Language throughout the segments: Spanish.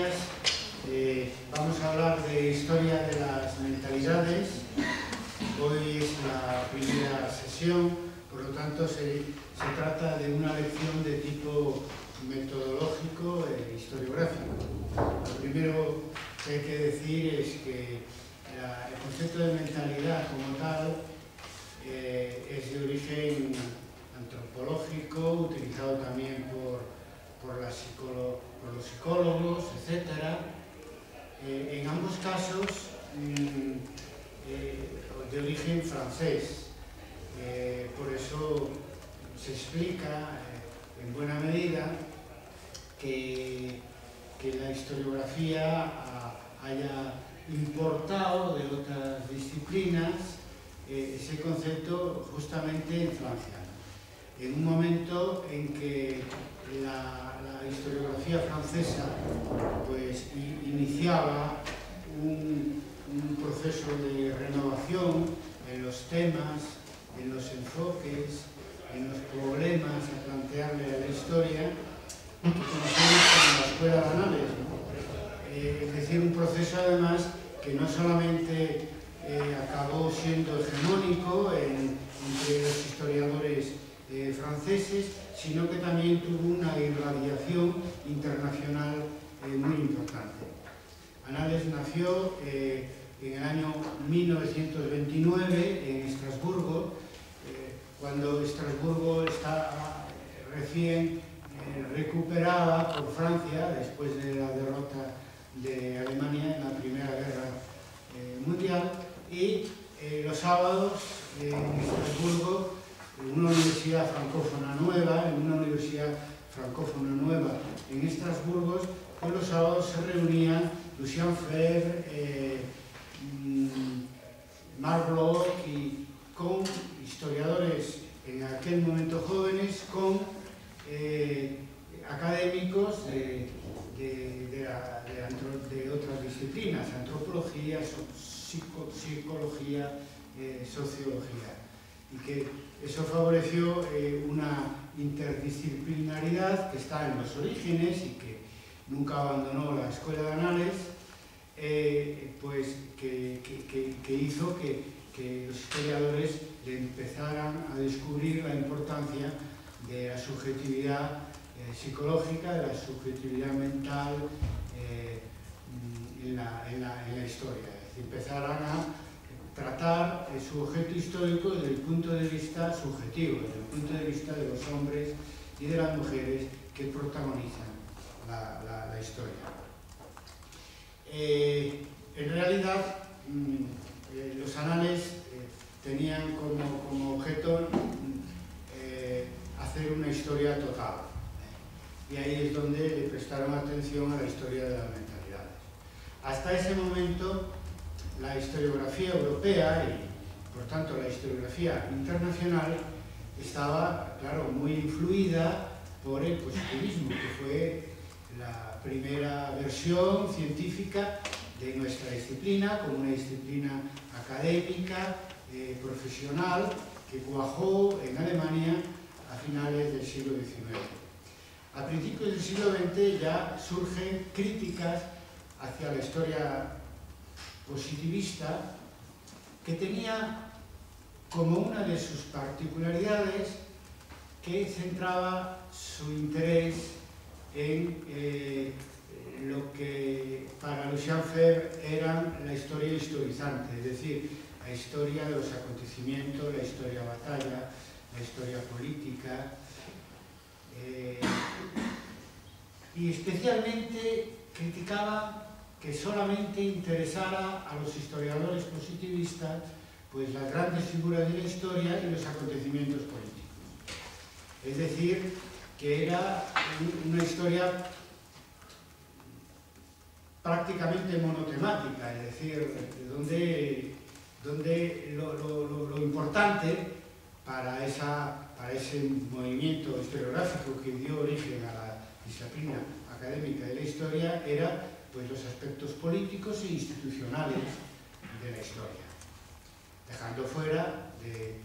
días. Vamos a hablar de historia de las mentalidades. Hoy es la primera sesión, por lo tanto se trata de una lección de tipo metodológico e historiográfico. Lo primero que hay que decir es que el concepto de mentalidad como tal es de origen antropológico, utilizado también por los psicólogos, etc. En ambos casos de origen francés. Por eso se explica en buena medida que la historiografía haya importado de otras disciplinas ese concepto justamente en Francia, en un momento en que la historiografía francesa pues iniciaba un proceso de renovación en los temas, en los enfoques, en los problemas a plantearle a la historia, que conocemos como la escuela de Annales, ¿no? Es decir, un proceso además que no solamente acabó siendo hegemónico entre los historiadores franceses, sino que también tuvo una irradiación internacional muy importante. Annales nació en el año 1929 en Estrasburgo, cuando Estrasburgo estaba recién recuperada por Francia después de la derrota de Alemania en la Primera Guerra Mundial, y los sábados en Estrasburgo, en una universidad francófona nueva, en Estrasburgo, pues los sábados se reunían Lucien Febvre, Marc Bloch, y con historiadores en aquel momento jóvenes, con académicos de otras disciplinas, antropología, psicología, sociología, y que eso favoreció una interdisciplinaridad que está en los orígenes y que nunca abandonó la Escuela de Annales, pues que hizo que los historiadores le empezaran a descubrir la importancia de la subjetividad psicológica, de la subjetividad mental en la historia. Es decir, empezaran a tratar su objeto histórico desde el punto de vista subjetivo, desde el punto de vista de los hombres y de las mujeres que protagonizan la historia. En realidad, los anales tenían como objeto hacer una historia total, y ahí es donde le prestaron atención a la historia de las mentalidades. Hasta ese momento, la historiografía europea y, por tanto, la historiografía internacional estaba, claro, muy influida por el positivismo, que fue la primera versión científica de nuestra disciplina, como una disciplina académica, profesional, que cuajó en Alemania a finales del siglo XIX. A principios del siglo XX ya surgen críticas hacia la historia positivista, que tenía como una de sus particularidades que centraba su interés en lo que para Lucien Febvre era la historia historizante, es decir, la historia de los acontecimientos, la historia batalla, la historia política, y especialmente criticaba que solamente interesara a los historiadores positivistas pues las grandes figuras de la historia y los acontecimientos políticos. Es decir, que era una historia prácticamente monotemática, es decir, donde lo importante para ese movimiento historiográfico que dio origen a la disciplina académica de la historia era pues los aspectos políticos e institucionales de la historia, dejando fuera de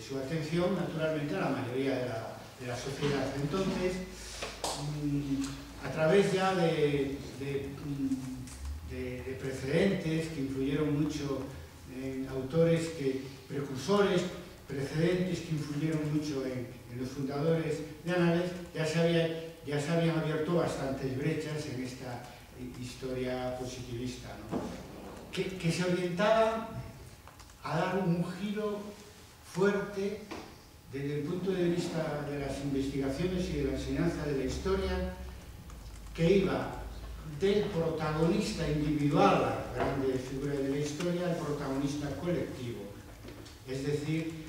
su atención, naturalmente, a la mayoría de la sociedad. Entonces, a través ya de precedentes que influyeron mucho en autores, precursores, precedentes que influyeron mucho en los fundadores de Annales, ya se habían abierto bastantes brechas en esta historia positivista, ¿no? que se orientaba a dar un giro fuerte desde el punto de vista de las investigaciones y de la enseñanza de la historia, que iba del protagonista individual, la grande figura de la historia, al protagonista colectivo. Es decir,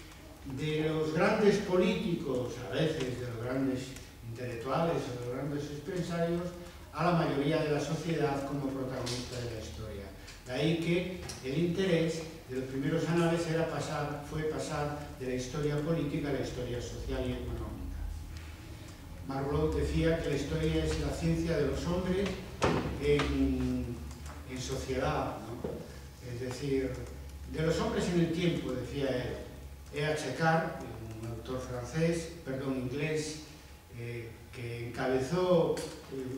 de los grandes políticos, a veces de los grandes intelectuales o de los grandes empresarios, a la mayoría de la sociedad como protagonista de la historia. De ahí que el interés de los primeros Annales fue pasar de la historia política a la historia social y económica. Marblot decía que la historia es la ciencia de los hombres en sociedad, ¿no? Es decir, de los hombres en el tiempo, decía él. E.H. Carr, un autor inglés, que encabezó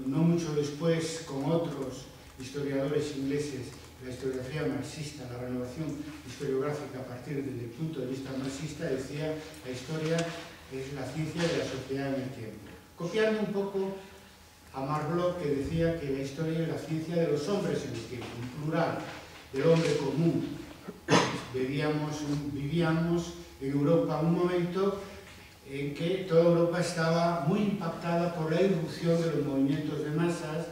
no mucho después con otros historiadores ingleses la historiografía marxista, la renovación historiográfica a partir del punto de vista marxista, decía la historia es la ciencia de la sociedad en el tiempo. Copiando un poco a Marblot, que decía que la historia es la ciencia de los hombres en el tiempo, en plural, del hombre común. Vivíamos en Europa un momento en que toda Europa estaba muy impactada por la irrupción de los movimientos de masas,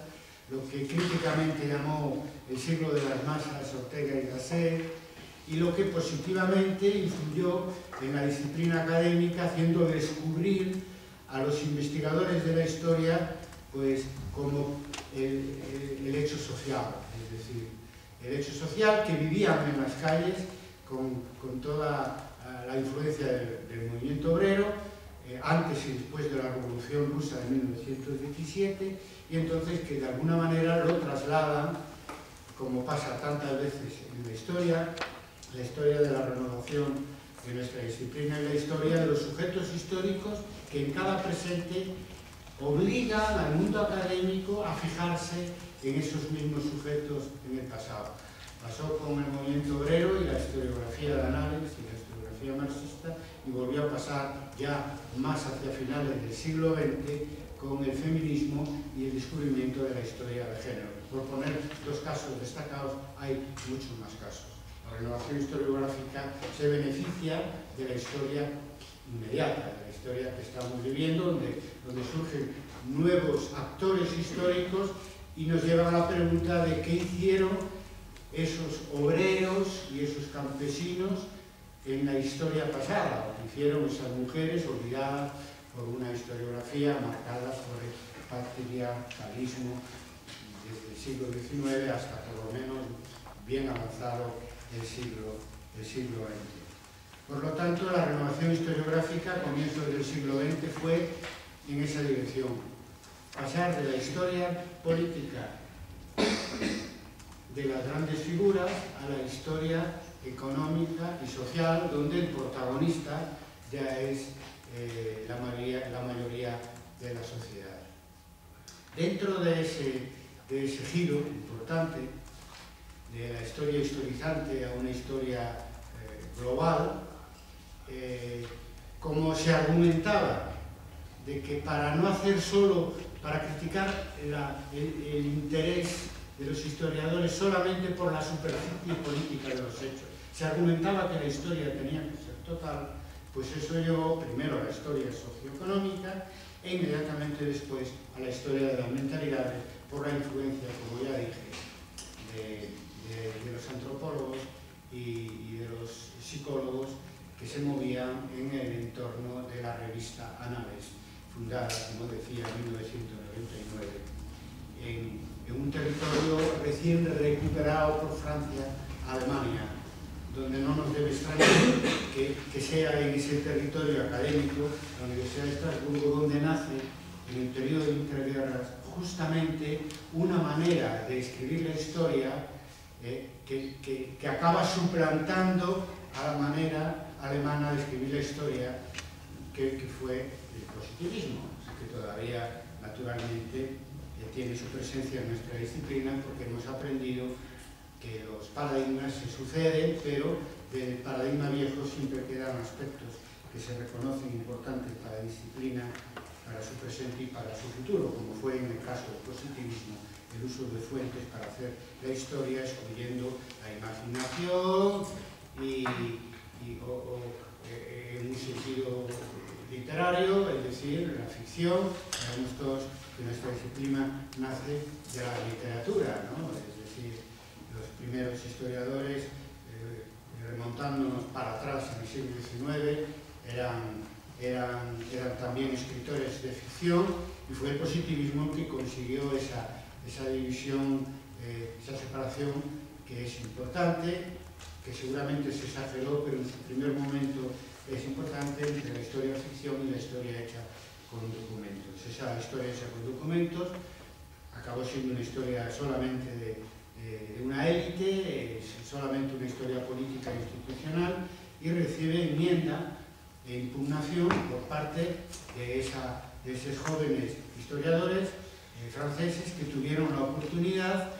lo que críticamente llamó el siglo de las masas Ortega y Gasset, y lo que positivamente influyó en la disciplina académica, haciendo descubrir a los investigadores de la historia pues, como el hecho social, es decir, el hecho social que vivían en las calles con toda la influencia del movimiento obrero, antes y después de la Revolución Rusa de 1917, y entonces que de alguna manera lo trasladan, como pasa tantas veces en la historia de la renovación de nuestra disciplina y la historia de los sujetos históricos que en cada presente obligan al mundo académico a fijarse en esos mismos sujetos en el pasado. Pasó con el movimiento obrero y la historiografía de Annales y la historiografía marxista, y volvió a pasar ya más hacia finales del siglo XX con el feminismo y el descubrimiento de la historia de género. Por poner dos casos destacados, hay muchos más casos. La renovación historiográfica se beneficia de la historia inmediata, de la historia que estamos viviendo, donde surgen nuevos actores históricos y nos llevan a la pregunta de qué hicieron esos obreros y esos campesinos en la historia pasada, o que hicieron esas mujeres olvidadas por una historiografía marcada por el patriarcalismo desde el siglo XIX hasta por lo menos bien avanzado el siglo XX. Por lo tanto, la renovación historiográfica a comienzos del siglo XX fue en esa dirección, pasar de la historia política de las grandes figuras a la historia económica y social, donde el protagonista ya es la mayoría de la sociedad. Dentro de ese giro importante de la historia historizante a una historia global, como se argumentaba de que para no hacer solo, para criticar el interés de los historiadores solamente por la superficie política de los hechos, se argumentaba que la historia tenía que ser total, pues eso llevó primero a la historia socioeconómica e inmediatamente después a la historia de las mentalidades por la influencia, como ya dije, de los antropólogos y de los psicólogos que se movían en el entorno de la revista Annales, fundada, como decía, en 1999, en un territorio recién recuperado por Francia, Alemania, donde no nos debe extrañar que sea en ese territorio académico, la Universidad de Estrasburgo, donde nace en el periodo de interguerras justamente una manera de escribir la historia que acaba suplantando a la manera alemana de escribir la historia que fue el positivismo, que todavía naturalmente tiene su presencia en nuestra disciplina porque hemos aprendido que los paradigmas se suceden, pero del paradigma viejo siempre quedan aspectos que se reconocen importantes para la disciplina, para su presente y para su futuro, como fue en el caso del positivismo, el uso de fuentes para hacer la historia, excluyendo la imaginación en un sentido literario, es decir, la ficción. Sabemos todos que nuestra disciplina nace de la literatura, ¿no? Es decir, los primeros historiadores, remontándonos para atrás en el siglo XIX, eran también escritores de ficción, y fue el positivismo que consiguió esa división, esa separación que es importante, que seguramente se exageró, pero en su primer momento es importante, entre la historia de ficción y la historia hecha con documentos. Esa historia hecha con documentos acabó siendo una historia solamente de una élite, solamente una historia política e institucional, y recibe enmienda e impugnación por parte de esos jóvenes historiadores franceses que tuvieron la oportunidad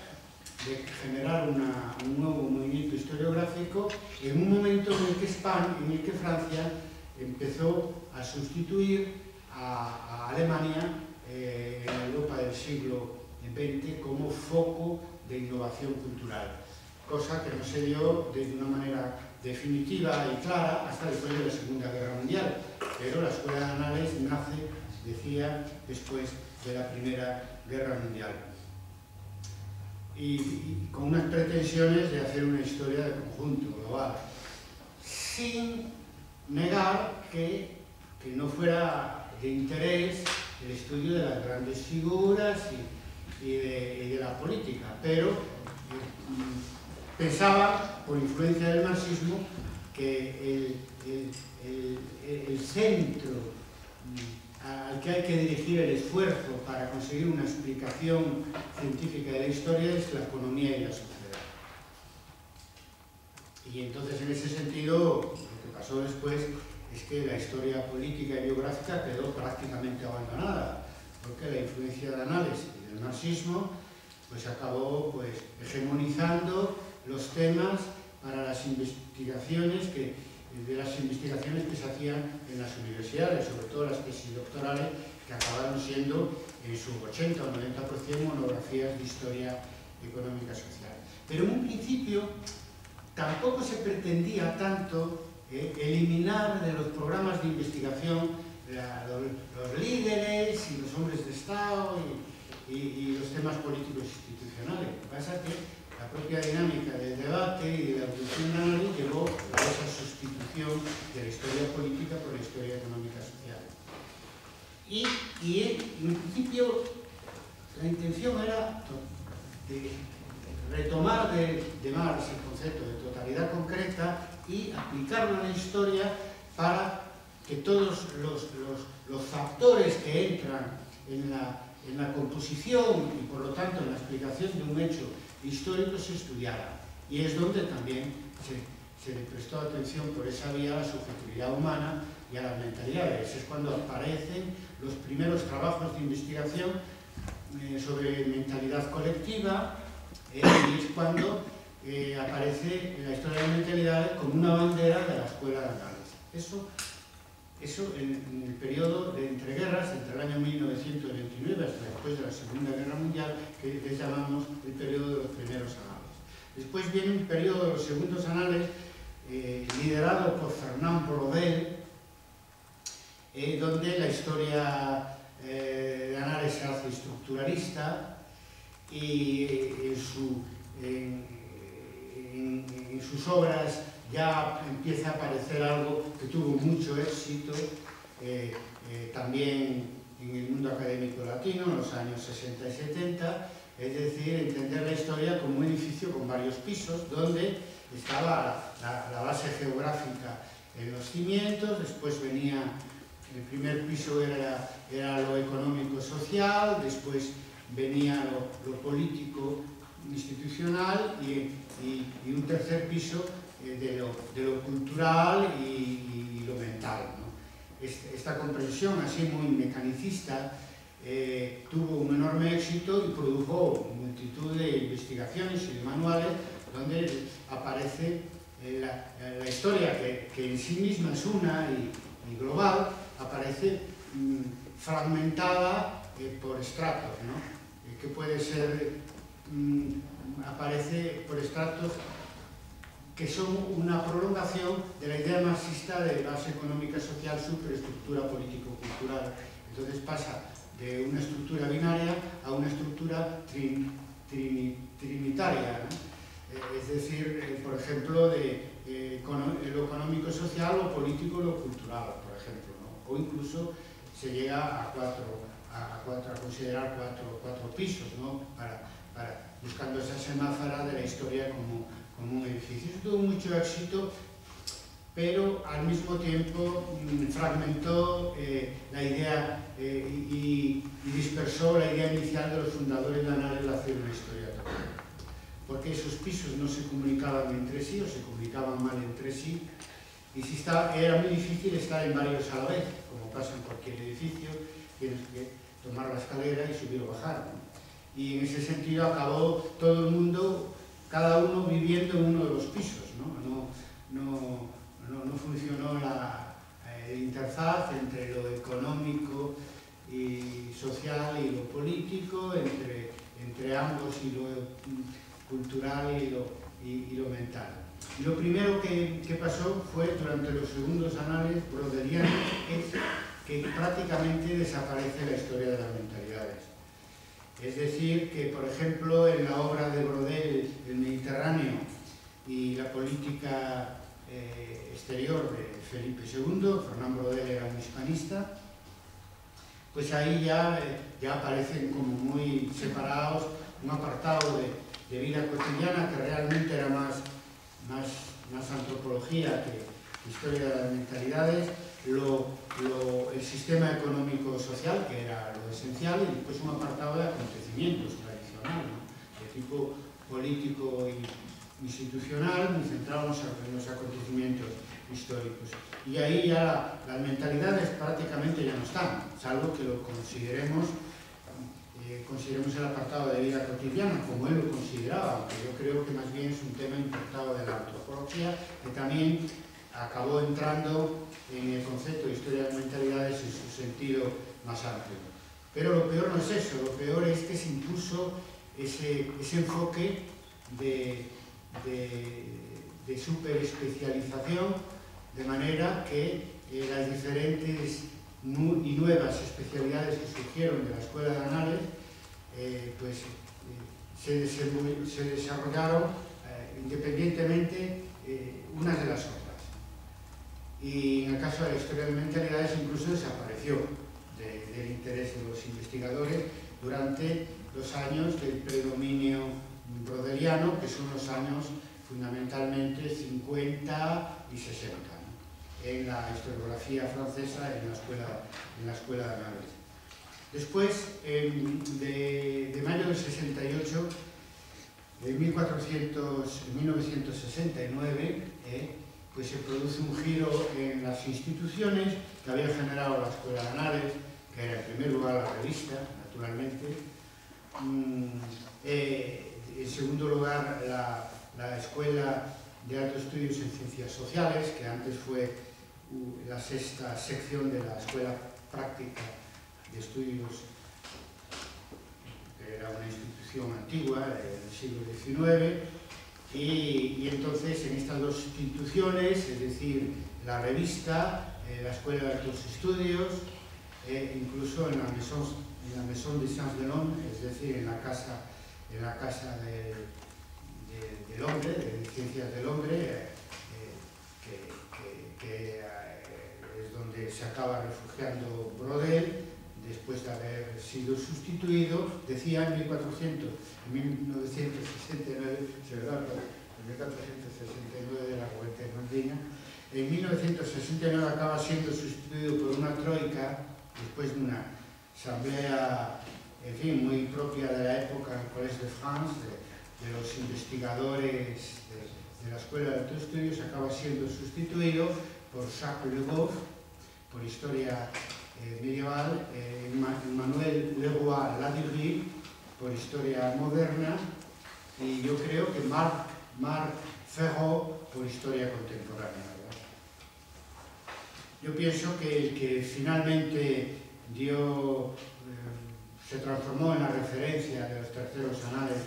de generar un nuevo movimiento historiográfico en un momento en el que Francia empezó a sustituir a Alemania en la Europa del siglo XX como foco de innovación cultural, cosa que no se dio de una manera definitiva y clara hasta después de la Segunda Guerra Mundial, pero la Escuela de Anales nace, decía, después de la Primera Guerra Mundial, y con unas pretensiones de hacer una historia de conjunto global, sin negar que no fuera de interés el estudio de las grandes figuras y de la política, pero pensaba, por influencia del marxismo, que el centro al que hay que dirigir el esfuerzo para conseguir una explicación científica de la historia es la economía y la sociedad. Y entonces, en ese sentido, lo que pasó después es que la historia política y biográfica quedó prácticamente abandonada, porque la influencia de Anales y del marxismo pues acabó hegemonizando los temas para las investigaciones que se hacían en las universidades, sobre todo las tesis doctorales, que acabaron siendo en su 80 o 90% monografías de historia económica social. Pero en un principio tampoco se pretendía tanto eliminar de los programas de investigación los líderes y los hombres de Estado y los temas políticos institucionales. Lo que pasa es que la propia dinámica del debate y de la evolución de Anales llevó a esa sustitución de la historia política por la historia económica social. Y en principio la intención era de retomar de Marx el concepto de totalidad concreta y aplicarlo a la historia para que todos los factores que entran en la composición y por lo tanto en la explicación de un hecho histórico se estudiaran. Y es donde también se le prestó atención por esa vía a la subjetividad humana y a las mentalidades. Es cuando aparecen los primeros trabajos de investigación sobre mentalidad colectiva, y es cuando aparece la historia de las mentalidades como una bandera de la Escuela de Anales. Eso en el periodo de entreguerras, entre el año 1929 hasta después de la Segunda Guerra Mundial, que les llamamos el periodo de los primeros anales. Después viene un periodo de los segundos anales, liderado por Fernand Braudel, donde la historia de Anales se hace estructuralista y en sus obras ya empieza a aparecer algo que tuvo mucho éxito también en el mundo académico latino en los años 60 y 70, es decir, entender la historia como un edificio con varios pisos, donde estaba la base geográfica en los cimientos, después venía, el primer piso era lo económico-social, después venía lo político-institucional y un tercer piso de lo cultural y lo mental, ¿no? Esta comprensión así muy mecanicista tuvo un enorme éxito y produjo multitud de investigaciones y de manuales donde aparece la historia que en sí misma es una y global, aparece fragmentada por estratos, ¿no? Que puede ser, aparece por estratos que son una prolongación de la idea marxista de base económica social, superestructura político-cultural. Entonces pasa de una estructura binaria a una estructura trinitaria, ¿no? Es decir, por ejemplo, de lo económico-social, lo político, lo cultural, por ejemplo, ¿no? O incluso se llega a considerar cuatro pisos, ¿no? Buscando esa semáfora de la historia como un edificio. Eso tuvo mucho éxito, pero al mismo tiempo fragmentó la idea y dispersó la idea inicial de los fundadores de Análisis de hacer una historia total. Porque esos pisos no se comunicaban entre sí o se comunicaban mal entre sí, y era muy difícil estar en varios a la vez, como pasa en cualquier edificio, tienes que tomar la escalera y subir o bajar, ¿no? Y en ese sentido acabó todo el mundo, cada uno viviendo en uno de los pisos, ¿no? No funcionó la interfaz entre lo económico y social y lo político, entre ambos, y lo cultural y lo mental. Y lo primero que pasó fue, durante los segundos análisis brodelianos, que prácticamente desaparece la historia de las mentalidades. Es decir, que por ejemplo en la obra de Brodel, El Mediterráneo y la política exterior de Felipe II, Fernán Brodel era un hispanista, pues ahí ya aparecen como muy separados, un apartado de vida cotidiana que realmente era más antropología que historia de las mentalidades, el sistema económico-social, que era lo esencial, y después un apartado de acontecimientos tradicional, ¿no? De tipo político e institucional, muy centrado en los acontecimientos históricos. Y ahí ya las mentalidades prácticamente ya no están, salvo que lo consideremos el apartado de vida cotidiana, como él lo consideraba, aunque yo creo que más bien es un tema importado de la antropología, que también acabó entrando en el concepto de historia de mentalidades en su sentido más amplio. Pero lo peor no es eso, lo peor es que se impuso ese enfoque de superespecialización, de manera que las diferentes y nuevas especialidades que surgieron de la Escuela de Análisis se desarrollaron independientemente unas de las otras. Y en el caso de la historia de mentalidades incluso desapareció del interés de los investigadores durante los años del predominio brodeliano, que son los años fundamentalmente 50 y 60, ¿no? En la historiografía francesa, en la escuela de análisis. Después, de mayo del 68, en 1969, pues se produce un giro en las instituciones que había generado la Escuela de Análisis, que era en primer lugar la revista, naturalmente, en segundo lugar la Escuela de Altos Estudios en Ciencias Sociales, que antes fue la sexta sección de la Escuela Práctica de Estudios, que era una institución antigua del siglo XIX, y entonces en estas dos instituciones, es decir, la revista, la Escuela de Altos Estudios, incluso en la Maison des Sciences de l'Homme, es decir, en la casa del hombre, de Ciencias del Hombre, que es donde se acaba refugiando Brodel, después de haber sido sustituido, decía en 1969, de la Revuelta de Malvinas, en 1969 acaba siendo sustituido por una troika, después de una asamblea, en fin, muy propia de la época en el Collège de France, de los investigadores de la Escuela de Altos Estudios, acaba siendo sustituido por Jacques Le Goff, por historia medieval, Emmanuel Leroy-Ladurie por historia moderna y yo creo que Marc Ferraud por historia contemporánea, ¿verdad? Yo pienso que el que finalmente se transformó en la referencia de los terceros anales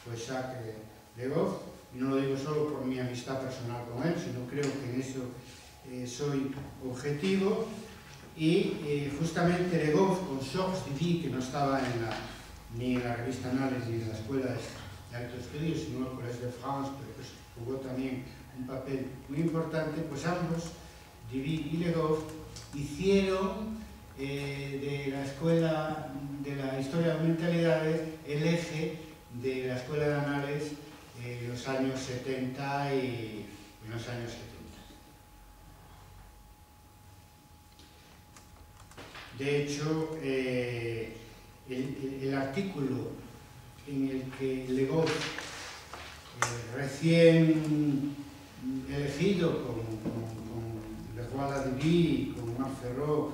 fue Jacques Le Goff, y no lo digo solo por mi amistad personal con él, sino creo que en eso soy objetivo, y justamente Le Goff con Georges Duby, que no estaba ni en la revista Anales ni en la Escuela de Altos Estudios, sino en el Collège de France, pero pues jugó también un papel muy importante, pues ambos, Duby y Le Goff, hicieron de la escuela de la historia de las mentalidades el eje de la Escuela de Anales en los años 70 y en los años 70. De hecho, el artículo en el que Le Goff, recién elegido con Leroy-Ladurie, con Marc Ferraud,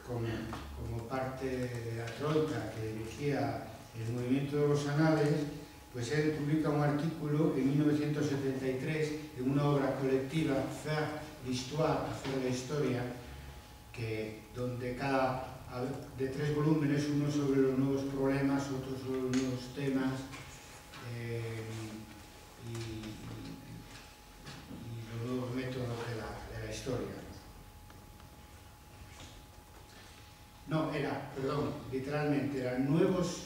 como parte de la troika que dirigía el movimiento de los anales, pues él publica un artículo en 1973 en una obra colectiva, Faire l'histoire, hacer la historia, donde de 3 volúmenes, uno sobre los nuevos problemas, otro sobre los nuevos temas, y los nuevos métodos de la historia. No, literalmente eran nuevos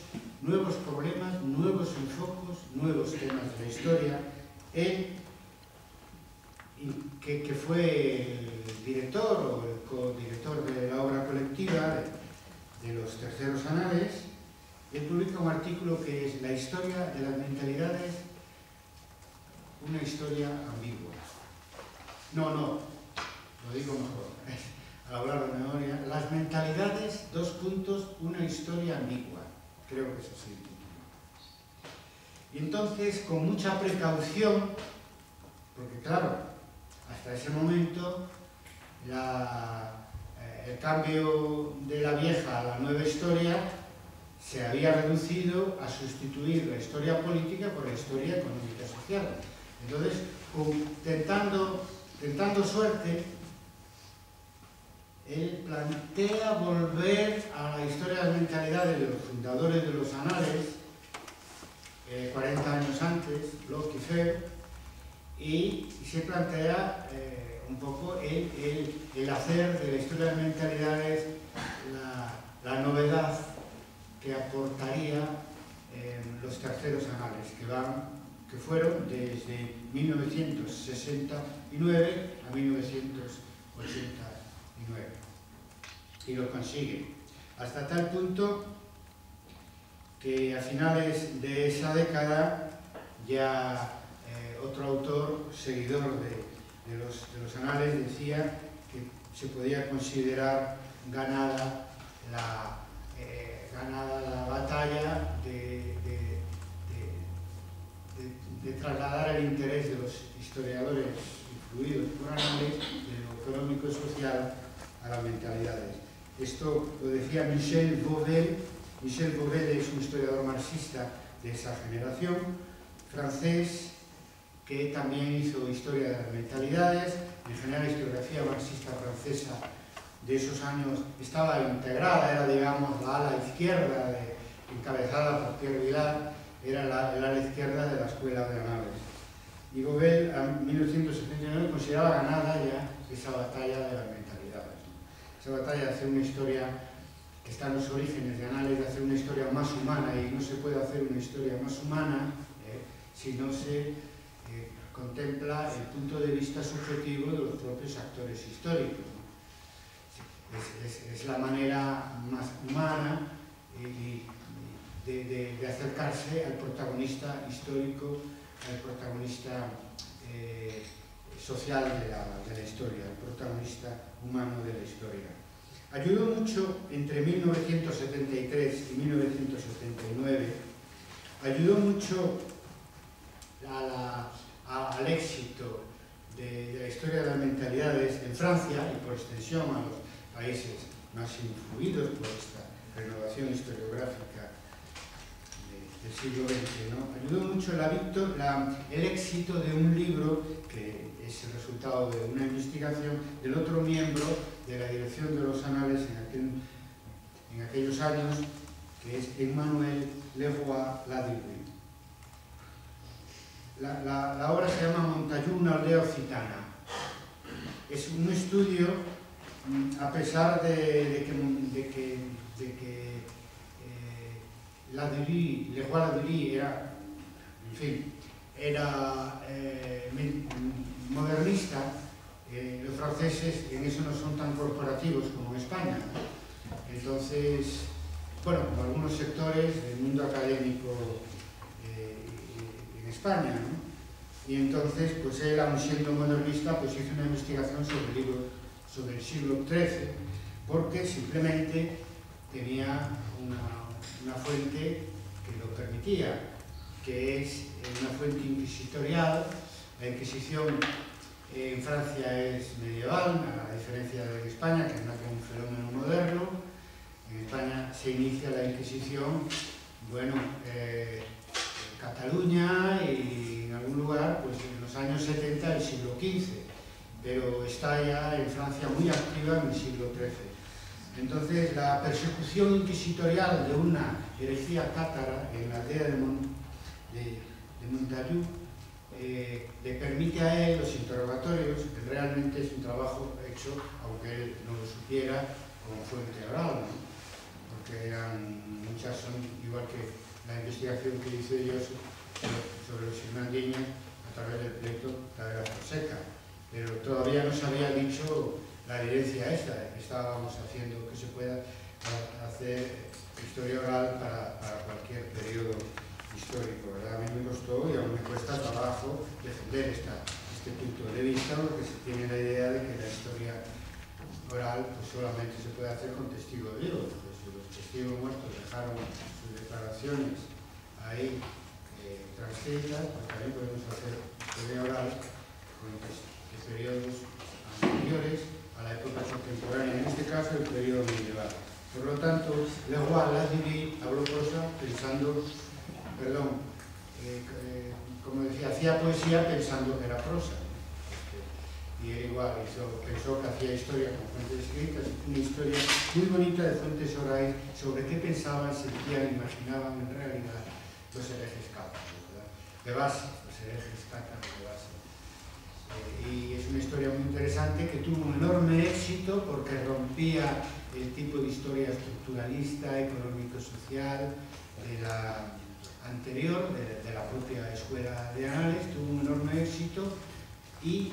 problemas, nuevos enfoques, nuevos temas de la historia. Él, que fue el director o el codirector de la obra colectiva de los terceros anales, él publica un artículo que es La historia de las mentalidades, una historia ambigua. No, lo digo mejor. Al hablar de memoria, las mentalidades, una historia ambigua. Creo que es así. Y entonces, con mucha precaución, porque claro, hasta ese momento, el cambio de la vieja a la nueva historia se había reducido a sustituir la historia política por la historia económica y social. Entonces, tentando suerte, él plantea volver a la historia de las mentalidades de los fundadores de los anales, 40 años antes, Locke y Febvre, y se plantea un poco el hacer de la historia de las mentalidades la novedad que aportaría los terceros anales, que fueron desde 1969 a 1989. Y lo consigue. Hasta tal punto que a finales de esa década ya otro autor, seguidor de los anales, decía que se podía considerar ganada la batalla de trasladar el interés de los historiadores influidos por anales de lo económico y social a las mentalidades. Esto lo decía Michel Vauvel. Michel Vauvel es un historiador marxista de esa generación, francés, que también hizo historia de las mentalidades. En general, la historiografía marxista francesa de esos años estaba integrada, era, digamos, la ala izquierda, encabezada por Pierre Vilar, era el ala izquierda de la Escuela de Anales. Y Vauvel, en 1979, consideraba ganada ya esa batalla de las mentalidades. Esa batalla de hacer una historia que está en los orígenes de Anales, de hacer una historia más humana, y no se puede hacer una historia más humana si no se contempla el punto de vista subjetivo de los propios actores históricos. Es la manera más humana de acercarse al protagonista histórico, al protagonista social de la historia, al protagonista humano de la historia. Ayudó mucho entre 1973 y 1979, ayudó mucho al éxito de la historia de las mentalidades en Francia y por extensión países más influidos por esta renovación historiográfica del siglo XX, ¿no? Ayudó mucho el éxito de un libro que es el resultado de una investigación del otro miembro de la dirección de los anales en aquellos años, que es Emmanuel Leroy-Ladurie. La obra se llama Montaigu, una aldea occitana. Es un estudio, a pesar de que Leroy-Ladurie era, en fin, era modernista. Los franceses en eso no son tan corporativos como en España. Entonces, bueno, como algunos sectores del mundo académico en España, ¿no? Y entonces, pues él, aun siendo modernista, pues hizo una investigación sobre el siglo XIII, porque simplemente tenía una fuente que lo permitía, que es una fuente inquisitorial. La Inquisición en Francia es medieval, a diferencia de España, que es un fenómeno moderno. En España se inicia la Inquisición, bueno, en Cataluña y en algún lugar, pues en los años 70 del siglo XV, pero está ya en Francia muy activa en el siglo XIII. Entonces, la persecución inquisitorial de una herejía cátara en la aldea de Montaigu le permite a él los interrogatorios, que realmente es un trabajo hecho, aunque él no lo supiera, como fuente oral, ¿no? Porque muchas son, igual que la investigación que hice yo sobre los irmandiños a través del pleito de la Fonseca, pero todavía no se había dicho la evidencia esta, que estábamos haciendo, que se pueda hacer historia oral para cualquier periodo histórico, ¿verdad? A mí me costó y aún me cuesta trabajo defender este punto de vista, porque se tiene la idea de que la historia oral pues solamente se puede hacer con testigos vivos. Pues si los testigos muertos dejaron sus declaraciones ahí transcritas, pues también podemos hacer historia oral con periodos anteriores a la época contemporánea, en este caso el periodo medieval. Por lo tanto, Leroy-Ladurie habló prosa pensando, como decía, hacía poesía pensando que era prosa. Y él igual pensó que hacía historia con fuentes escritas, una historia muy bonita de fuentes orales sobre qué pensaban, sentían, imaginaban en realidad los herejes cátaros, ¿verdad? De base, los herejes cátaros de base. Y es una historia muy interesante que tuvo un enorme éxito porque rompía el tipo de historia estructuralista, económico-social de la anterior, de la propia escuela de anales. Tuvo un enorme éxito y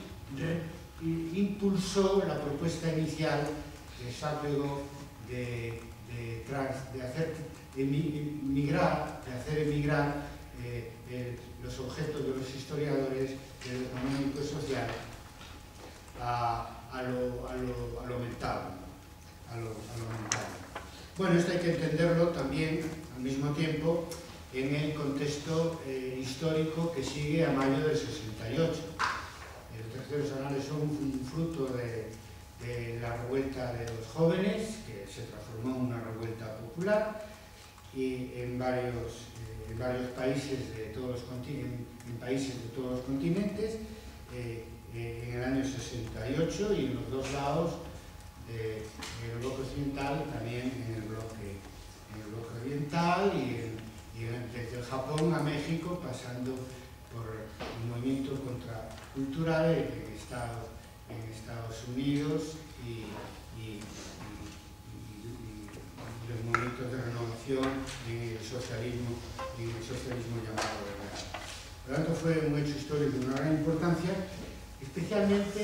impulsó la propuesta inicial de Sacrego de hacer emigrar los objetos de los historiadores de lo económico y social a lo mental, Bueno, esto hay que entenderlo también al mismo tiempo en el contexto histórico que sigue a mayo del 68. Los terceros anales son un fruto de la revuelta de los jóvenes, que se transformó en una revuelta popular, y en varios países de todos los continentes, en el año 68, y en los dos lados, en el bloque occidental, también en el bloque oriental, y desde el Japón a México, pasando por el movimiento contracultural en Estados Unidos y los movimientos de renovación en el socialismo llamado real. Por lo tanto, fue un hecho histórico de una gran importancia, especialmente,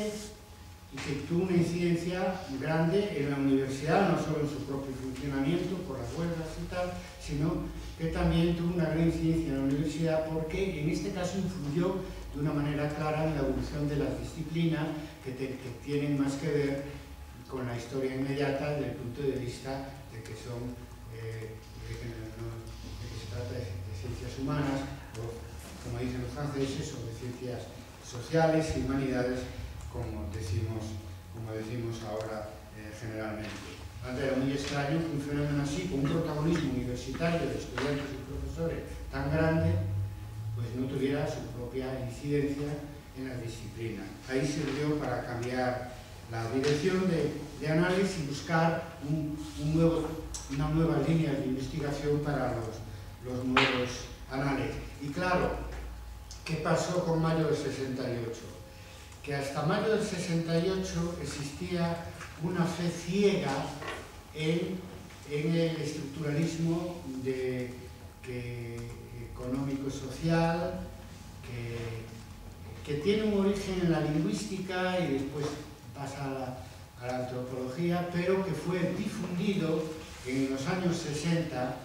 y que tuvo una incidencia grande en la universidad, no solo en su propio funcionamiento, por las huelgas y tal, sino que también tuvo una gran incidencia en la universidad porque en este caso influyó de una manera clara en la evolución de las disciplinas que tienen más que ver con la historia inmediata desde el punto de vista de que se trata de ciencias humanas, o como dicen los franceses, o de ciencias sociales y humanidades, como decimos ahora generalmente. Era muy extraño que un fenómeno así, con un protagonismo universitario de estudiantes y profesores tan grande, pues no tuviera su propia incidencia en la disciplina. Ahí sirvió para cambiar la dirección de análisis y buscar una nueva línea de investigación para los nuevos análisis. Y claro, ¿qué pasó con mayo del 68? Que hasta mayo del 68 existía una fe ciega en el estructuralismo económico-social que tiene un origen en la lingüística y después pasa a la antropología, pero que fue difundido en los años 60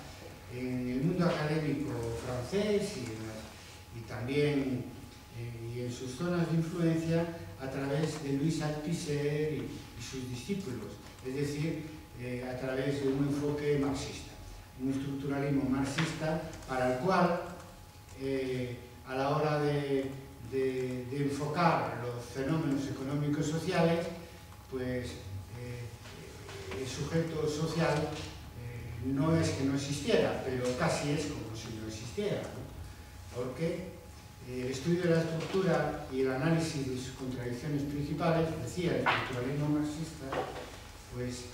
en el mundo académico francés y también y en sus zonas de influencia a través de Louis Althusser y sus discípulos, es decir, a través de un enfoque marxista, un estructuralismo marxista para el cual, a la hora de enfocar los fenómenos económicos sociales, pues el sujeto social no es que no existiera, pero casi es como si no existiera, ¿no? Porque el estudio de la estructura y el análisis de sus contradicciones principales, decía el estructuralismo marxista, pues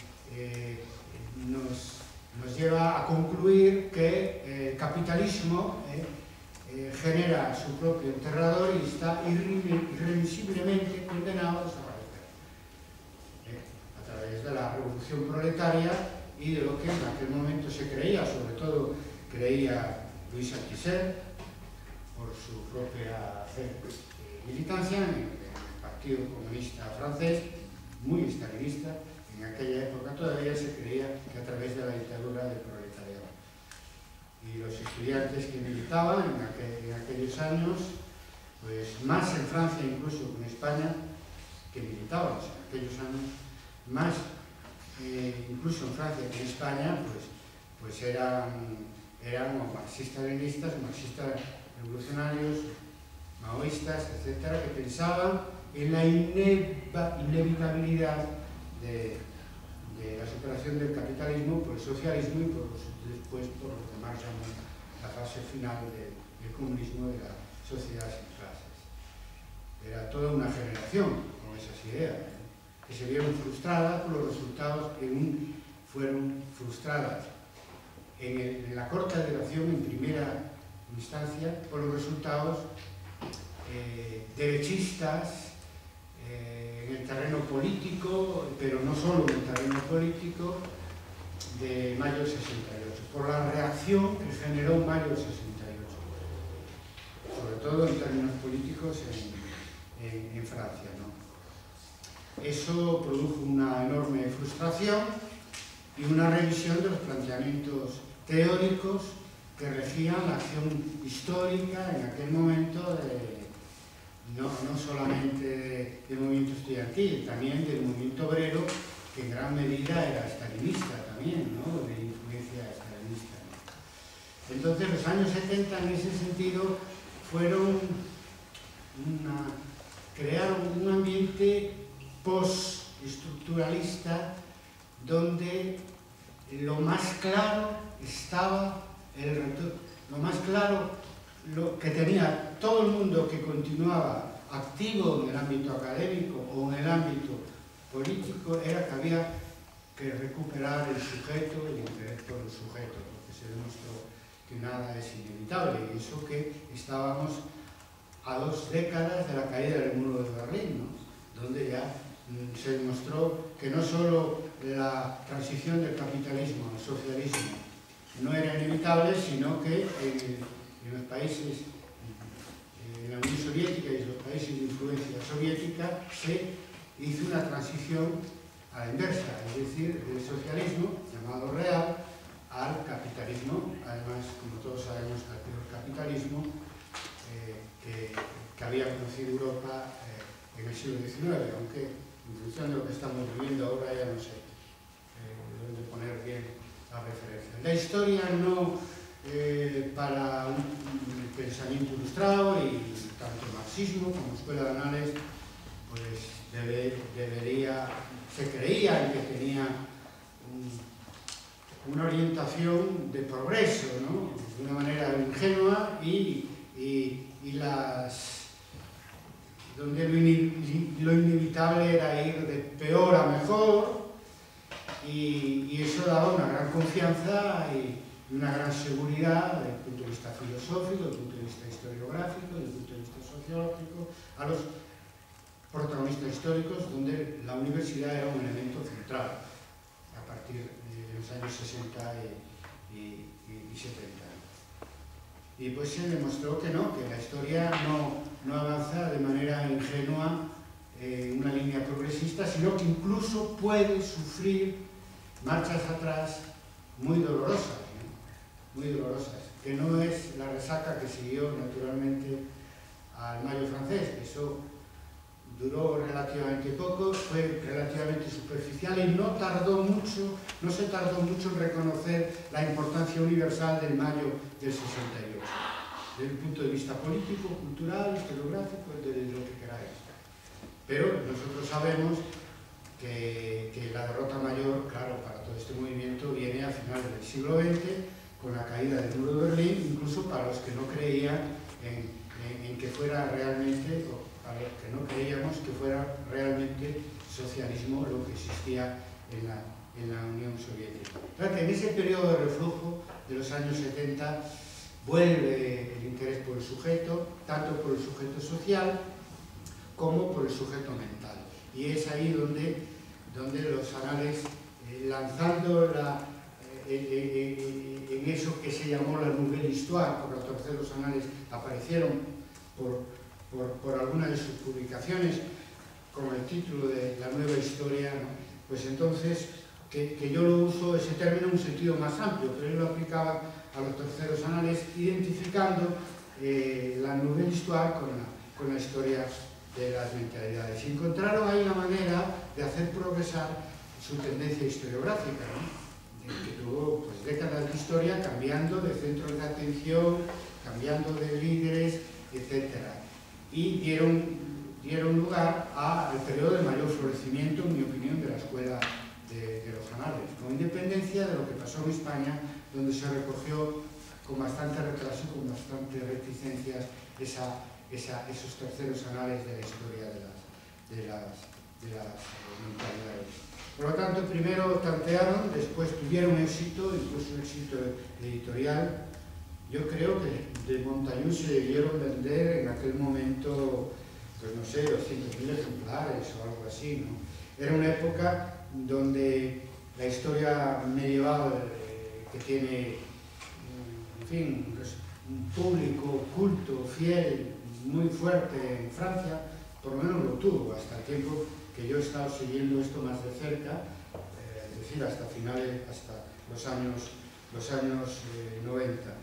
nos lleva a concluir que el capitalismo genera su propio enterrador y está irremisiblemente condenado a desaparecer a través de la revolución proletaria y de lo que en aquel momento se creía, sobre todo creía Louis Althusser por su propia militancia en el Partido Comunista francés, muy estalinista. En aquella época todavía se creía que a través de la dictadura del proletariado. Y los estudiantes que militaban en aquellos años, pues más en Francia incluso que en España, que militaban en aquellos años, más incluso en Francia que en España, pues eran marxistas-leninistas, marxistas revolucionarios, maoístas, etcétera, que pensaban en la inevitabilidad de la superación del capitalismo por el socialismo y después por lo que Marx llamó la fase final del comunismo de la sociedad sin clases. Era toda una generación con esas ideas, que se vieron frustradas por los resultados que fueron frustradas en la corta duración en primera instancia por los resultados derechistas en el terreno político, pero no solo en el terreno político, de mayo del 68, por la reacción que generó mayo del 68, sobre todo en términos políticos en Francia, ¿no? Eso produjo una enorme frustración y una revisión de los planteamientos teóricos que regían la acción histórica en aquel momento no solamente del movimiento estudiantil, también del movimiento obrero, que en gran medida era stalinista también, ¿no? De influencia stalinista, ¿no? Entonces los años 70 en ese sentido crearon un ambiente postestructuralista donde lo más claro estaba lo más claro lo que tenía todo el mundo que continuaba activo en el ámbito académico o en el ámbito político era que había que recuperar el sujeto, el interés por el sujeto, porque se demostró que nada es inevitable, y eso que estábamos a 2 décadas de la caída del muro de Berlín, ¿no? Donde ya se demostró que no solo la transición del capitalismo al socialismo no era inevitable, sino que en los países, en la Unión Soviética y en los países de influencia soviética, se hizo una transición a la inversa, es decir, del socialismo, llamado real, al capitalismo, además, como todos sabemos, al peor capitalismo que había conocido Europa en el siglo XIX, aunque en función de lo que estamos viviendo ahora ya no sé dónde poner bien la referencia. La historia no para un pensamiento ilustrado, y tanto marxismo como escuela de análisis pues se creía que tenía una orientación de progreso, ¿no? De una manera ingenua donde lo inevitable era ir de peor a mejor, y eso daba una gran confianza y una gran seguridad desde el punto de vista filosófico, desde el punto de vista historiográfico, desde el punto de vista sociológico, a los protagonistas históricos, donde la universidad era un elemento central a partir de los años 60 y 70. Y pues se demostró que no, que la historia no avanza de manera ingenua en una línea progresista, sino que incluso puede sufrir marchas atrás muy dolorosas, ¿no? Muy dolorosas, que no es la resaca que siguió naturalmente al Mayo francés. Eso duró relativamente poco, fue relativamente superficial y no se tardó mucho en reconocer la importancia universal del Mayo del 68, desde el punto de vista político, cultural, historiográfico, de lo que queráis. Pero nosotros sabemos que la derrota mayor, claro, para todo este movimiento viene a finales del siglo XX, con la caída del muro de Berlín, incluso para los que no creían en que fuera realmente, o para los que no creíamos que fuera realmente socialismo lo que existía en la Unión Soviética. En ese periodo de reflujo de los años 70 vuelve el interés por el sujeto, tanto por el sujeto social como por el sujeto mental. Y es ahí donde los anales, lanzando en eso que se llamó la Nouvelle Histoire, por la tercera los anales aparecieron por alguna de sus publicaciones con el título de La Nueva Historia, ¿no? Pues entonces, que yo lo uso ese término en un sentido más amplio, pero él lo aplicaba a los terceros anales, identificando la Nouvelle Histoire con la historia de las mentalidades. Y encontraron ahí una manera de hacer progresar su tendencia historiográfica, ¿no? Que tuvo pues, décadas de historia cambiando de centros de atención, cambiando de líderes, etc. Y dieron lugar al periodo de mayor florecimiento, en mi opinión, de la escuela de los anales, con independencia de lo que pasó en España, donde se recogió con bastante retraso, con bastantes reticencias, esos terceros anales de la historia de las mentalidades. Por lo tanto, primero tantearon, después tuvieron éxito, incluso éxito editorial. Yo creo que de Montaigne se debieron vender en aquel momento, pues no sé, 200.000 ejemplares o algo así, ¿no? Era una época donde la historia medieval, que tiene, en fin, un público culto, fiel, muy fuerte en Francia, por lo menos lo tuvo hasta el tiempo que yo he estado siguiendo esto más de cerca, es decir, hasta los años 90.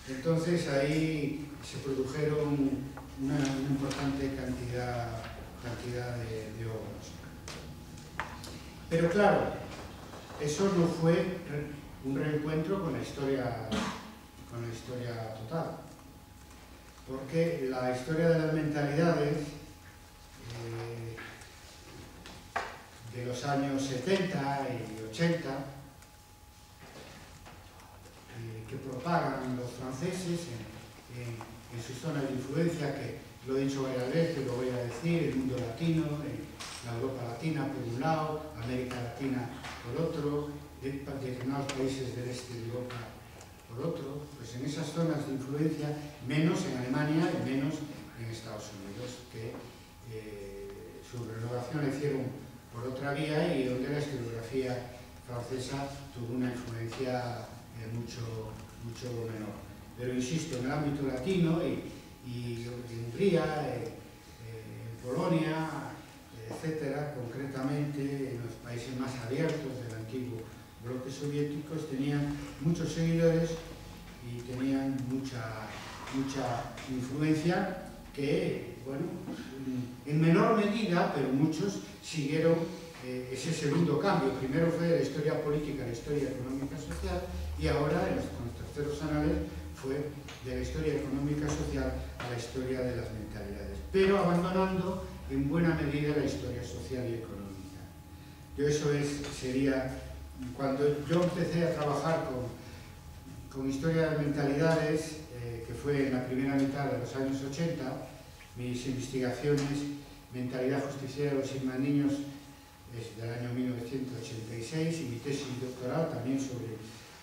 Entonces ahí se produjeron una importante cantidad de obras. Pero claro, eso no fue un reencuentro con la historia total, porque la historia de las mentalidades de los años 70 y 80 que propagan los franceses en sus zonas de influencia, que lo he dicho varias veces, lo voy a decir, el mundo latino, la Europa latina por un lado, América Latina por otro, determinados países del este de Europa por otro, pues en esas zonas de influencia, menos en Alemania y menos en Estados Unidos, que su renovación la hicieron por otra vía y donde la historiografía francesa tuvo una influencia mucho menor. Pero insisto, en el ámbito latino y en Hungría, en Polonia, etcétera, concretamente en los países más abiertos del antiguo bloque soviético, tenían muchos seguidores y tenían mucha influencia que, bueno, en menor medida, pero muchos siguieron ese segundo cambio. Primero fue de la historia política a la historia económica social y ahora, con los terceros anales, fue de la historia económica social a la historia de las mentalidades, pero abandonando en buena medida la historia social y económica. Sería, cuando yo empecé a trabajar con historia de las mentalidades, que fue en la primera mitad de los años 80, mis investigaciones, Mentalidad Justiciera de los Ismandiños, es del año 1986, y mi tesis doctoral también sobre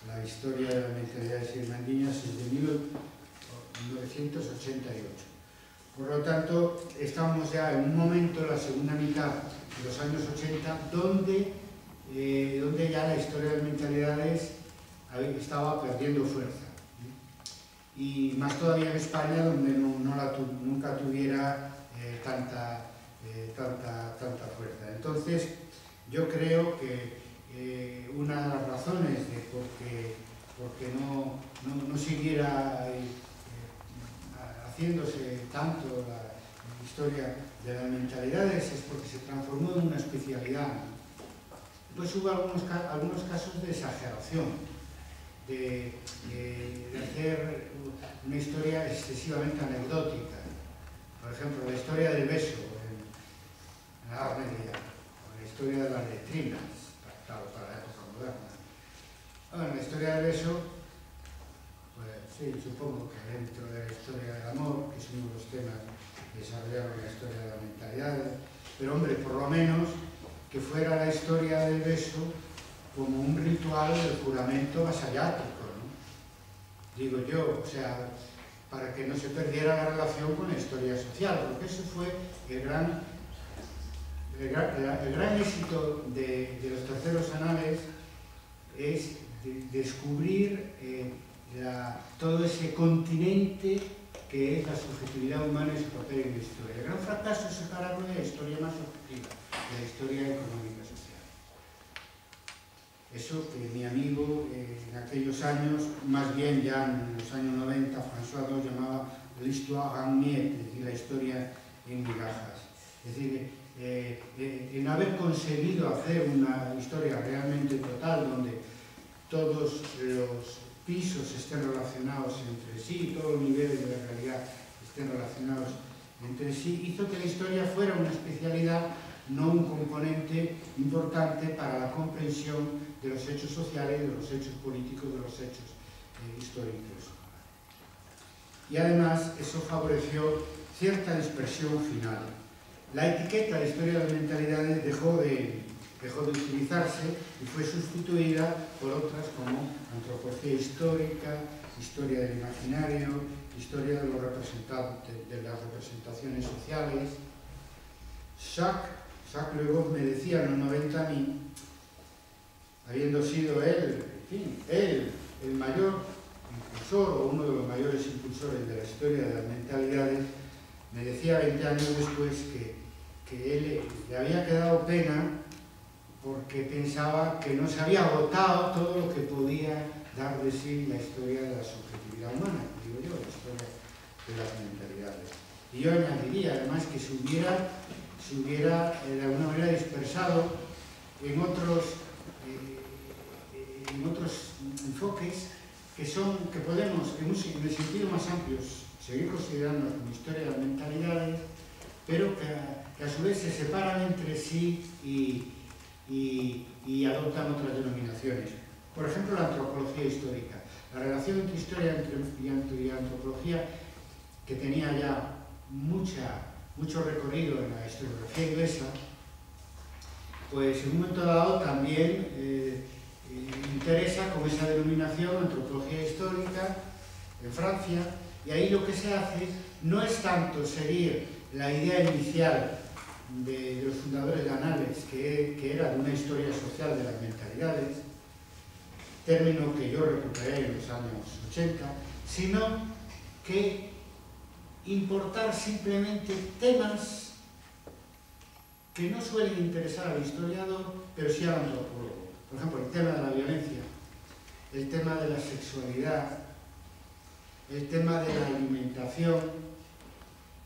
la historia de las mentalidades ismandiñas es de 1988. Por lo tanto, estamos ya en un momento, la segunda mitad de los años 80, donde ya la historia de las mentalidades estaba perdiendo fuerza. Y más todavía en España, donde nunca tuviera tanta fuerza. Entonces, yo creo que una de las razones de por qué no siguiera haciéndose tanto la historia de las mentalidades es porque se transformó en una especialidad. Pues hubo algunos casos de exageración, de hacer una historia excesivamente anecdótica. Por ejemplo, la historia del beso en la Edad Media, o la historia de las letrinas, claro, para la época moderna. Bueno, la historia del beso, pues sí, supongo que dentro de la historia del amor, que es uno de los temas que desarrollaron la historia de las mentalidades, pero hombre, por lo menos que fuera la historia del beso como un ritual del juramento vasallático, ¿no? Digo yo, o sea, para que no se perdiera la relación con la historia social, porque eso fue el gran éxito de los terceros anales, es descubrir todo ese continente que es la subjetividad humana y su papel en la historia. El gran fracaso es separarlo de la historia más objetiva, de la historia económica social. Eso que mi amigo en aquellos años, más bien ya en los años 90, François II llamaba l'histoire en miettes, es decir, la historia en migajas. Es decir, en haber conseguido hacer una historia realmente total, donde todos los pisos estén relacionados entre sí, todos los niveles de la realidad estén relacionados entre sí, hizo que la historia fuera una especialidad, no un componente importante para la comprensión de los hechos sociales, de los hechos políticos, de los hechos históricos. Y además eso favoreció cierta dispersión final. La etiqueta de historia de las mentalidades dejó de utilizarse y fue sustituida por otras como antropología histórica, historia del imaginario, historia de las representaciones sociales. Jacques Le Goff me decía en los 90 a mí, habiendo sido él, en fin, el mayor impulsor o uno de los mayores impulsores de la historia de las mentalidades, me decía 20 años después que él le había quedado pena porque pensaba que no se había agotado todo lo que podía dar de sí la historia de la subjetividad humana, digo yo, la historia de las mentalidades. Y yo añadiría además que se hubiera de alguna manera dispersado en otros enfoques que podemos, en el sentido más amplio, seguir considerando como historia de las mentalidades, pero que a su vez se separan entre sí y adoptan otras denominaciones. Por ejemplo, la antropología histórica. La relación entre historia y antropología, que tenía ya mucho recorrido en la historiografía inglesa, pues en un momento dado también interesa con esa denominación, antropología histórica, en Francia, y ahí lo que se hace no es tanto seguir la idea inicial de los fundadores de Anales, que era de una historia social de las mentalidades, término que yo recuperé en los años 80, sino que importar simplemente temas que no suelen interesar al historiador, pero sí al antropólogo. Por ejemplo, el tema de la violencia, el tema de la sexualidad, el tema de la alimentación,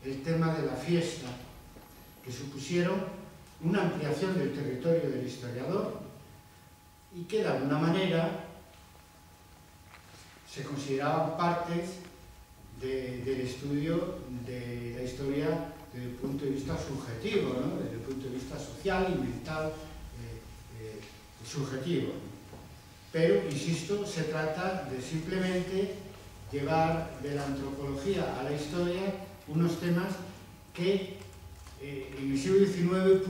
el tema de la fiesta, que supusieron una ampliación del territorio del historiador y que de alguna manera se consideraban partes del estudio de la historia desde el punto de vista subjetivo, ¿no? Desde el punto de vista social y mental subjetivo. Pero, insisto, se trata de simplemente llevar de la antropología a la historia unos temas que en el siglo XIX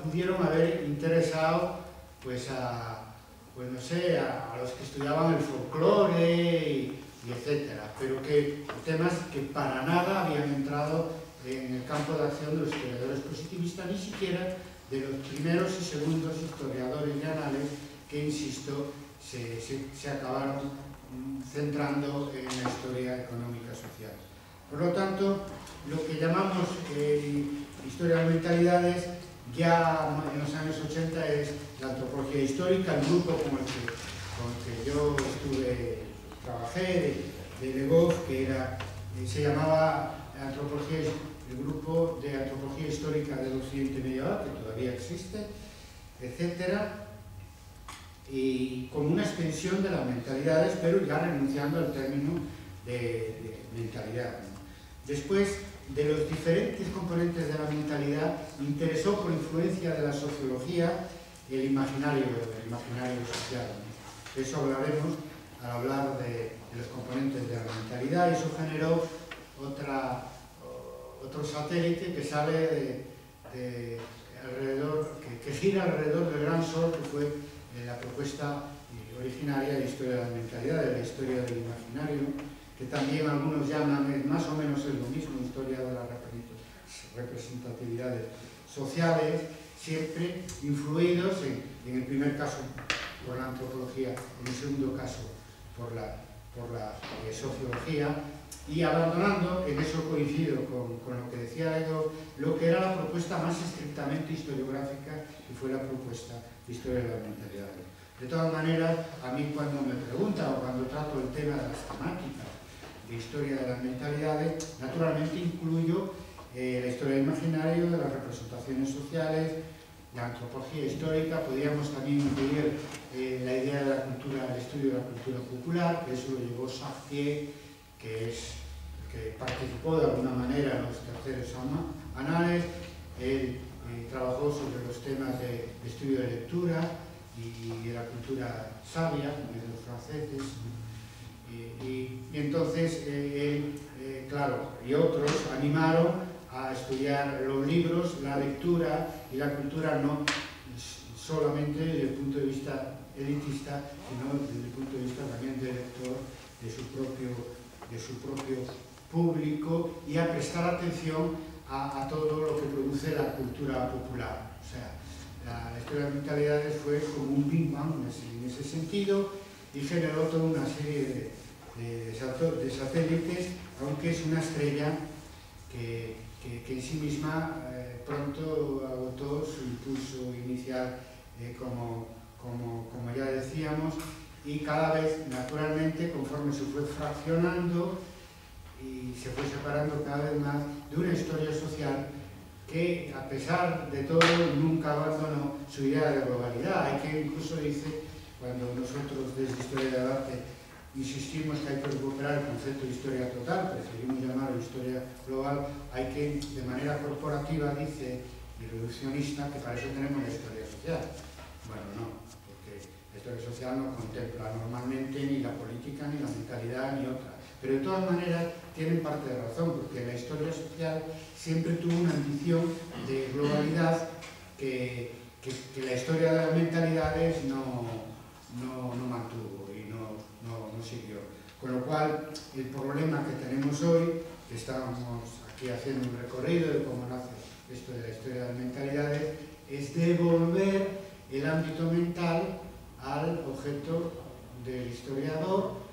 pudieron haber interesado pues no sé, a los que estudiaban el folclore y etcétera, pero que temas que para nada habían entrado en el campo de acción de los historiadores positivistas, ni siquiera de los primeros y segundos historiadores de anales que, insisto, se acabaron centrando en la historia económica social. Por lo tanto, lo que llamamos historia de mentalidades ya en los años 80 es la antropología histórica, el grupo con el que yo trabajé de Legov, que se llamaba el grupo de antropología histórica del occidente medieval, que todavía existe, etcétera, y como una extensión de las mentalidades, pero ya renunciando al término de mentalidad, ¿no? Después de los diferentes componentes de la mentalidad, interesó por influencia de la sociología el imaginario social, ¿no? De eso hablaremos al hablar de los componentes de la mentalidad, y eso generó otro satélite que sale que gira alrededor del Gran Sol, que fue la propuesta originaria de la historia de la mentalidad, de la historia del imaginario, que también algunos llaman, más o menos es lo mismo, historia de las representatividades sociales, siempre influidos en el primer caso por la antropología, en el segundo caso por la sociología, y abandonando, en eso coincido con lo que decía Edo, lo que era la propuesta más estrictamente historiográfica, que fue la propuesta de historia de la mentalidad. De todas maneras, a mí cuando me preguntan o cuando trato el tema de las temáticas de historia de las mentalidades, naturalmente incluyo la historia del imaginario, de las representaciones sociales, la antropología histórica. Podríamos también incluir la idea de la cultura, el estudio de la cultura popular, que eso lo llevó Chartier, que participó de alguna manera en los terceros anales. Él trabajó sobre los temas de estudio de lectura y de la cultura sabia, de los franceses. Y entonces claro, y otros animaron a estudiar los libros, la lectura y la cultura, no solamente desde el punto de vista elitista, sino desde el punto de vista también del lector, de su propio público, y a prestar atención a todo lo que produce la cultura popular. O sea, la historia de las mentalidades fue como un Big Bang en ese sentido, y generó toda una serie de satélites, aunque es una estrella que en sí misma pronto agotó su impulso inicial, como ya decíamos, y cada vez, naturalmente, conforme se fue fraccionando y se fue separando cada vez más de una historia social que, a pesar de todo, nunca abandonó su idea de globalidad. Hay que, incluso dice, cuando nosotros desde Historia del Arte insistimos que hay que recuperar el concepto de historia total, preferimos llamarlo historia global, hay que, de manera corporativa, dice, y reduccionista, que para eso tenemos la historia social. Bueno, no, porque la historia social no contempla normalmente ni la política, ni la mentalidad, ni otra. Pero de todas maneras tienen parte de razón, porque la historia social siempre tuvo una ambición de globalidad que la historia de las mentalidades no mantuvo y no siguió. Con lo cual, el problema que tenemos hoy, que estamos aquí haciendo un recorrido de cómo nace esto de la historia de las mentalidades, es devolver el ámbito mental al objeto del historiador,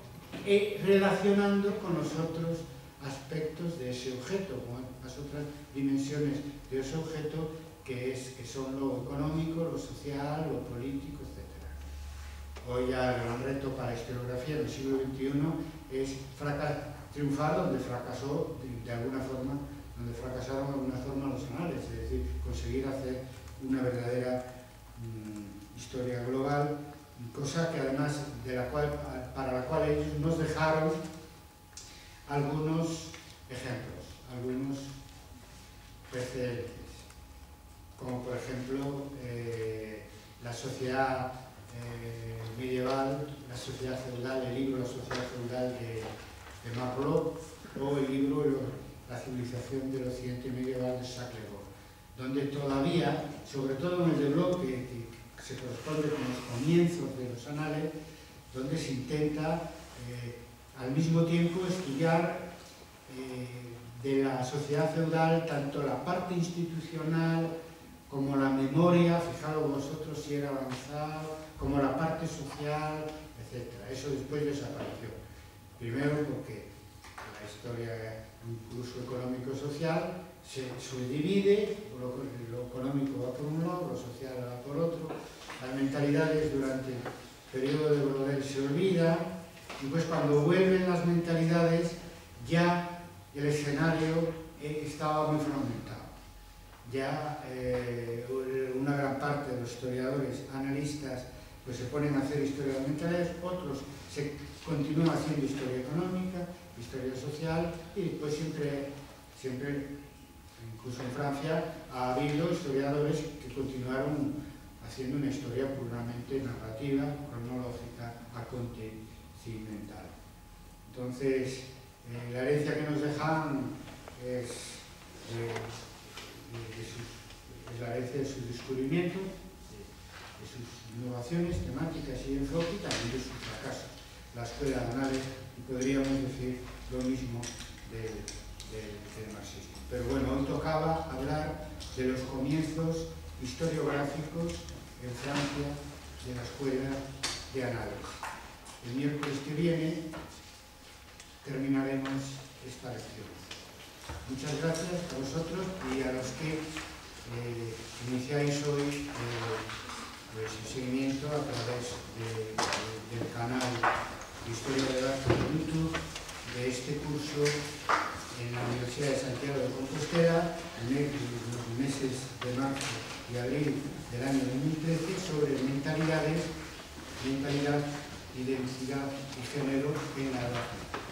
relacionando con los otros aspectos de ese objeto, con las otras dimensiones de ese objeto, que son lo económico, lo social, lo político, etc. Hoy ya el gran reto para la historiografía del siglo XXI es triunfar donde fracasó de alguna forma, donde fracasaron de alguna forma los anales, es decir, conseguir hacer una verdadera historia global, cosa que además para la cual ellos nos dejaron algunos ejemplos, algunos sociedad medieval, la sociedad feudal, el libro La sociedad feudal de Marlowe, o el libro La civilización del occidente medieval de Jacques Le Goff, donde todavía, sobre todo en el de Bloch, que se corresponde con los comienzos de los anales, donde se intenta al mismo tiempo estudiar de la sociedad feudal tanto la parte institucional como la memoria, fijaros vosotros si era avanzado, como la parte social, etc. Eso después desapareció. Primero porque la historia, incluso económico-social, se subdivide, lo económico va por un lado, lo social va por otro, las mentalidades durante el periodo de Brodel se olvidan, y pues cuando vuelven las mentalidades ya el escenario estaba muy fragmentado. Ya una gran parte de los historiadores, analistas, pues se ponen a hacer historia de mentalidades, otros se continúan haciendo historia económica, historia social, y después siempre, incluso en Francia, ha habido historiadores que continuaron haciendo una historia puramente narrativa, cronológica, acontecimental. Entonces, la herencia que nos dejan es la herencia de sus descubrimientos, de sus innovaciones temáticas y enfoque, y también de sus fracasos. La escuela de Anales, y podríamos decir lo mismo del marxismo. Pero bueno, hoy tocaba hablar de los comienzos historiográficos en Francia de la escuela de Anales. El miércoles que viene terminaremos esta lección. Muchas gracias a vosotros y a los que iniciáis hoy el seguimiento a través del canal de Historia del Arte de YouTube de este curso en la Universidad de Santiago de Compostela en los meses de marzo y abril del año 2013 sobre mentalidad, identidad y género en la Edad Media.